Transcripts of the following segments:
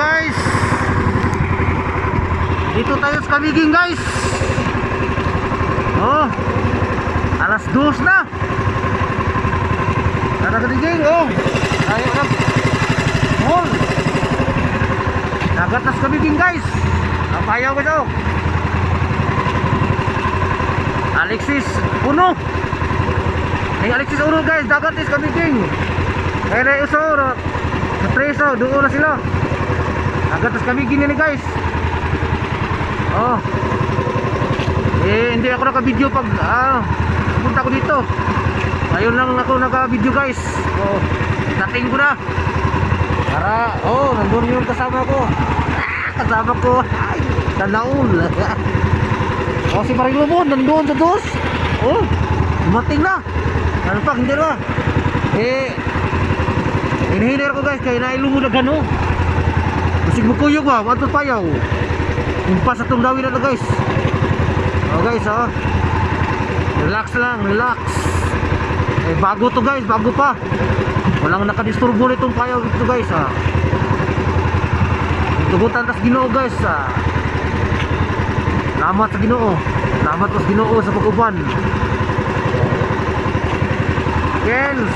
guys, dito tayo sa Kamiging guys. Oh, alas 2 na. Nasa Kamiging, oh. Tayo na mall. Dagat na sa Kamiging guys. Napayaw ko daw. Alexis Uno. Alexis Uno guys, dagat is Kamiging. Kaya na usor sa Treso, doon na sila. Agad tas kami gini guys. Oh. Hindi ako naka-video pag punta ko dito. Ngayon lang ako naka-video guys. Oh, dating ko na. Para nandun yung kasama ko. Kasama ko. Ay, tanaul. Si Marilo mo nandun sa dos. Oh, dumating na. Ano pa, hindi na. Inhiner ko guys, kaya nailong mo na gano. Masig mo kuyog ba, matot payaw. Impas sa itong dawin na to guys. Guys relax lang, relax. Bago to guys, bago pa. Walang nakadisturbo na itong payaw ito guys Tugutan tas Ginoo guys Salamat sa Ginoo. Salamat sa Ginoo sa pag-uban. Friends,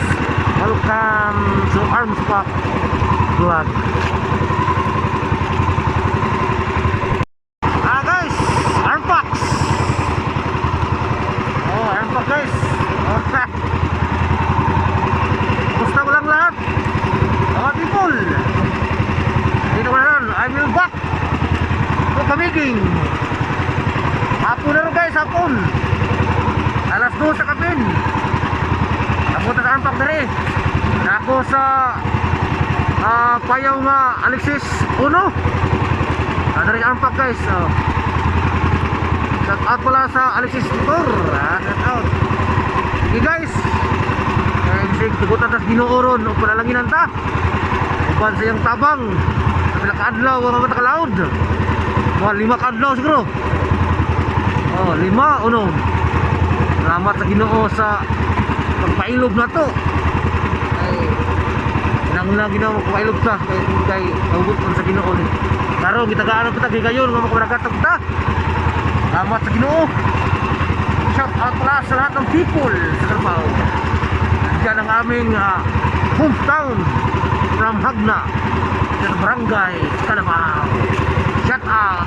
welcome to Armspark Vlog. Guys, Armspark. Armspark guys. Gusto ko lang lahat mga people. Dito ko na lang, I will back to Kamiging. Hapon na rin guys, hapon. Alas 2 sa kapin. Punta sa Armspark na rin. Ako sa payaw nga Alexis Uno. Ano rin Armspark guys. Shout out pala sa Alexis Tour. Shout out. Okay guys, sige, tugutan tas Ginooron o palalanginan ta. Uban sa iyang tabang. Kapila kaadlaw ang mga takalaod. Mga 5 kaadlaw siguro. 5 uno. Salamat sa Ginoo sa pagpailog na to. Ay nang Ginoo pagpailog sa kay hugot sa Ginoo ni. Karon gitagaan kita kay gayon nga makabaragatag ta. Salamat sa Ginoo. Shout out pala sa lahat ng people sa Carabao. Diyan ang aming hometown from Hagna sa barangay Carabao. Shout out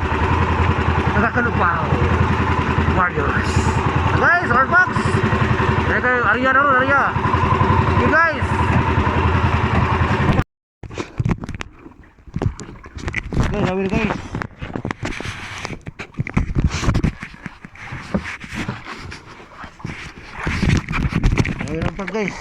sa Carabao Warriors. Guys, our box. Kayo Arya na ron, Arya. Okay guys. Okay, sabi na guys. Ayun lang pa guys.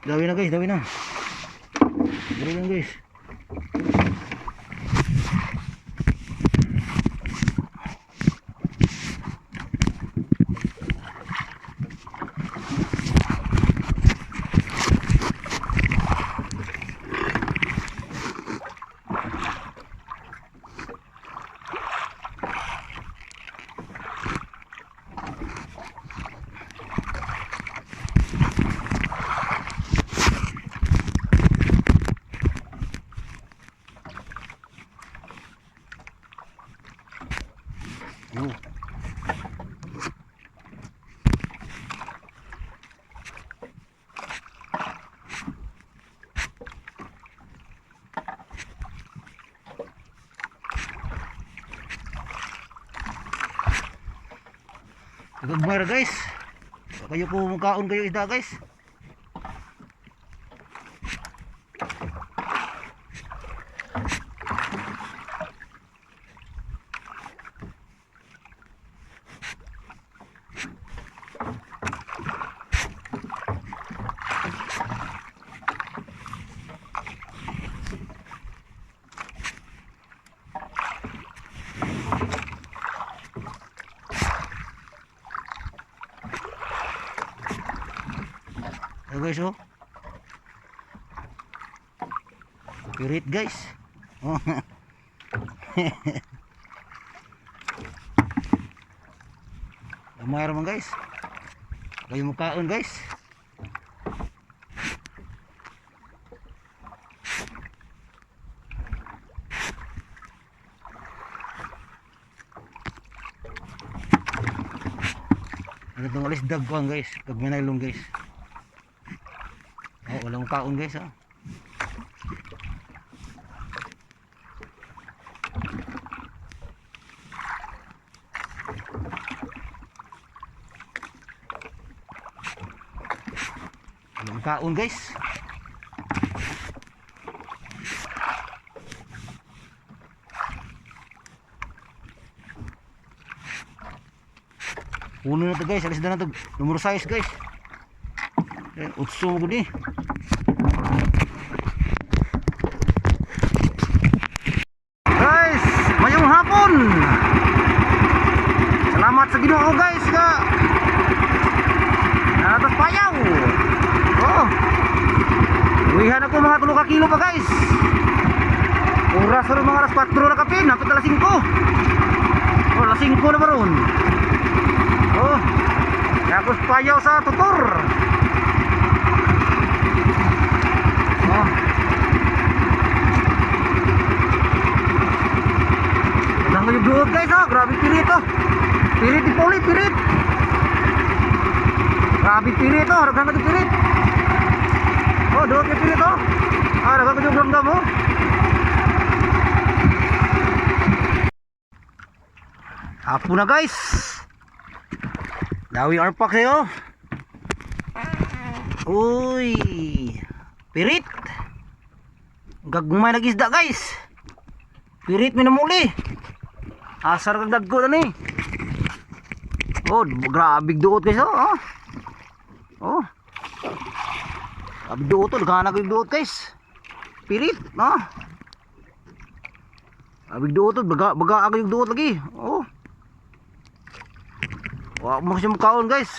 Dawi na guys, dawi na. Dawi lang guys. Goodbye guys. Kayo po mukhaon kayo isda guys. Guys Pirit guys. Gamay raman guys. Kayo makaon guys. Ano itong alis dagkuhan guys. Pagmanaylong guys. Oh, walang kaon guys oh. Walang kaon guys. Puno na to guys, alis na to. Numero 6 guys. Utso mo gudi. Guys, mayong hapon. Salamat sa Ginoo guys ka. Nanatos payaw. Oh. Uwihan ako mga 3 ka kilo pa guys. Oras na mga alas 4 na kapin, napit alas 5. Oh, alas 5 na maroon. Oh, tapos payaw sa tutor. Oh. Ang mga duod guys oh, grabe pilit oh. Pilit di puli, pilit. Grabe pilit oh, ragang ka pilit. Oh, duod ka pilit oh. Ah, ragang ka yung langgam oh. Apo na guys. Dawi arpak kayo. Uy. Pirit. Gagmay nag-isda guys. Pirit minamuli. Asar kag dagko na ni. Oh, grabe duot guys oh. Oh. Grabe duot oh, naghanag yung duot guys. Pirit, no. Grabe duot oh, baga agad yung duot lagi. Oh. Wala mo kasi makaon guys.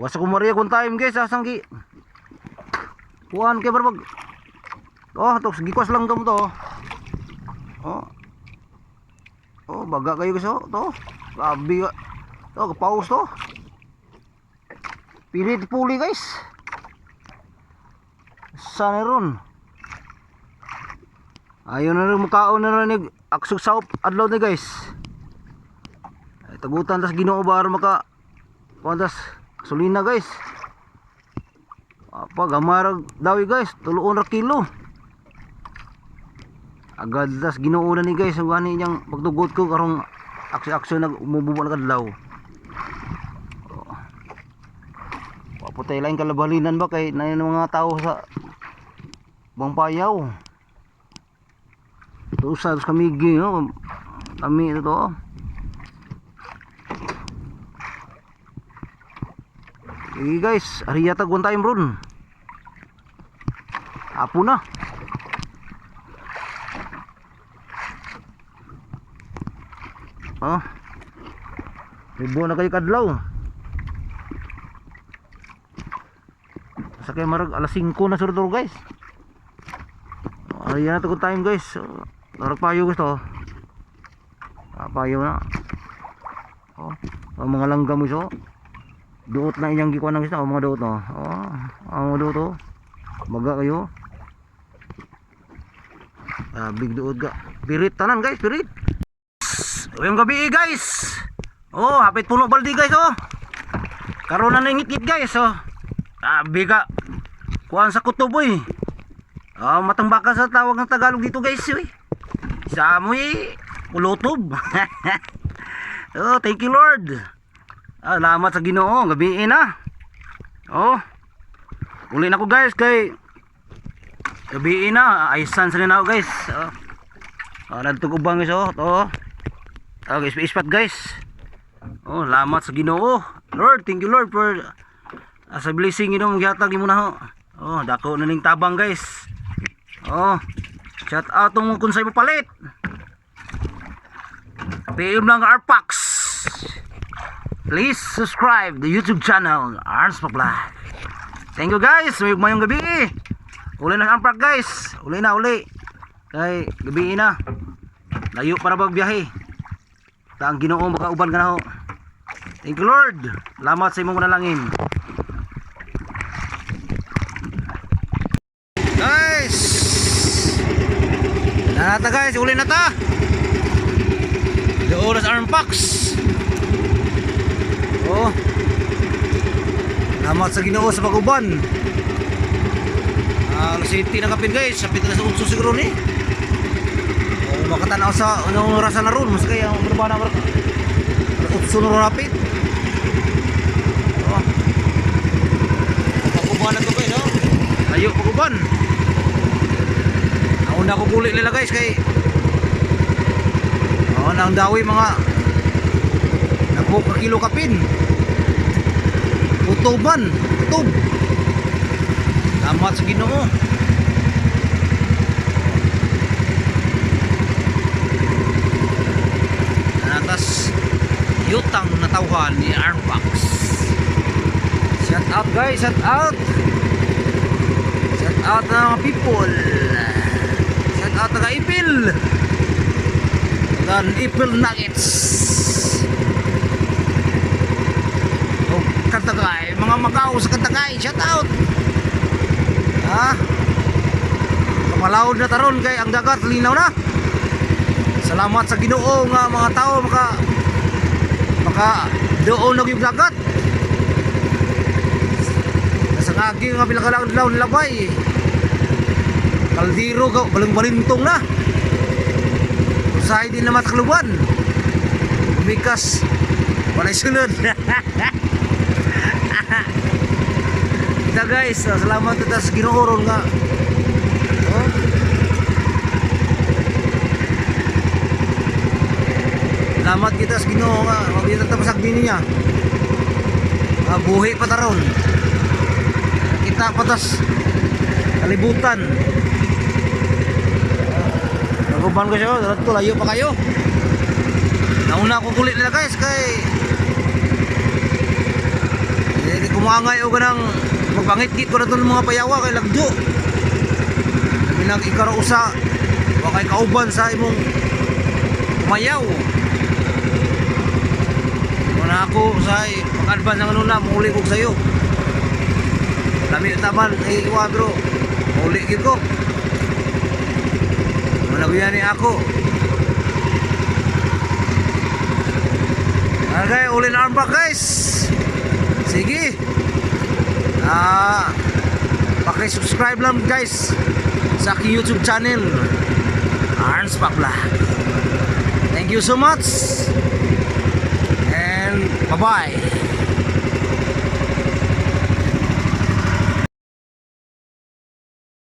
Wasa ko Maria kung time guys. Asang gi kuhan kay barbag. Oh, tok gikwas lang gam to. Oh. Oh, baga kayo guys oh. To. Grabe. To, kapaus to. Pilit puli guys. Sana ron. Ayun na rin makaon na rin aksog saup adlaw ni guys. Tagutan tas Ginoo ba maka kuantas gasolina guys. Apa gamarag dawi guys, 3 kilo. Agad tas Ginoo na ni guys, ang gani niyang pagtugot ko karong aksyon nag umububo na kadlaw. Paputay lain kalabalinan ba kay na mga tao sa Bangpayaw. Ito sa kamigi no. Kami ito. Okay guys, ariyata one time ron. Apo na. Oh. Ribo na kayo kadlaw. Sakay marag alas 5 na surdo guys. Ariyata one time guys. Narag payo guys to. Payo na. Oh, ang mga langgam guys oh. Duot na inyang gikuan ng isa mga duot no. Oh, ang mga duot oh. Maga kayo. Big duot ga. Pirit tanan guys, pirit. Yung gabi guys. Oh, hapit puno baldi guys oh. Karon na ngit-ngit guys oh. Biga. Kuan sa kutoboy. Oh, matambaka sa tawag ng Tagalog dito guys eh. Sa amoy kulotob. Oh, thank you Lord. Salamat sa Ginoo, gabiin na. Oh. Uli na ko guys kay gabiin na, aysan sa ninaw guys. Oh. Nagtug ubang guys oh. To. Guys, ispat guys. Oh, salamat sa Ginoo. Lord, thank you Lord for sa blessing inong gihatag imo na ho. Oh, dako na ning tabang guys. Oh. Shout out tong kung sa palit. PM lang Arpax. Please subscribe the YouTube channel Arns Vlog. Thank you guys. Mayong gabi. Uli na ang park guys. Uli na uli. Kay gabi na. Layo para magbiyahe. Ta ang Ginoo makauban ka na ho. Thank you Lord. Salamat sa imong panalangin. Guys. Nata guys, uli na ta. The oras arm packs. Oh. Salamat sa Ginoo sa pag-uban. City na kapin guys, sapit na sa utso siguro ni. O makatanaw sa anong oras na ron, mas kaya ang berbana ba? Utso na ron rapid. Oh. Pag-uban na to guys, no? Ayo pag-uban. Nauna ko kulit nila guys kay nang dawi mga nagbuka kilo kapin. Utoban, utob. Salamat sa Ginoo. Atas yutang na tawhan ni Armbox. Shout out guys, shout out. Shout out na mga people. Shout out na ka-ipil. Dan ipil nuggets. O Kantagay, mga Macau sa Kantagay, shout out. Kamalawod na taron kay ang dagat linaw na. Salamat sa Ginoo nga mga tao maka doon og yung dagat. Sa agi nga bilakalang adlaw nilabay. Kaldiro ga baling-balintong na. Usahay din na matakluban. Bumikas walay sunod. Kita guys, salamat kita sa Ginoo ron nga. Oh. Salamat kita sa Ginoo nga, mabiyat ta pasag bini niya. Buhi pa taron. Kita patas kalibutan. Naguban ko siya, dapat layo pa kayo. Nauna ko kulit nila guys kay kumangay o ganang magpangit-kit ko na ito ng mga payawa kay lagdo. Pinag-ikarusa o kay kauban sa imong kumayaw. Muna ako sa pag-advance ng ano na, muli ko sa'yo. Lami taman, iwa bro. Muli ko. Managuyan ni ako. Okay, uli na armback guys. Sige. Paki-subscribe lang guys sa aking YouTube channel Arnspak Vlog. Thank you so much and bye-bye.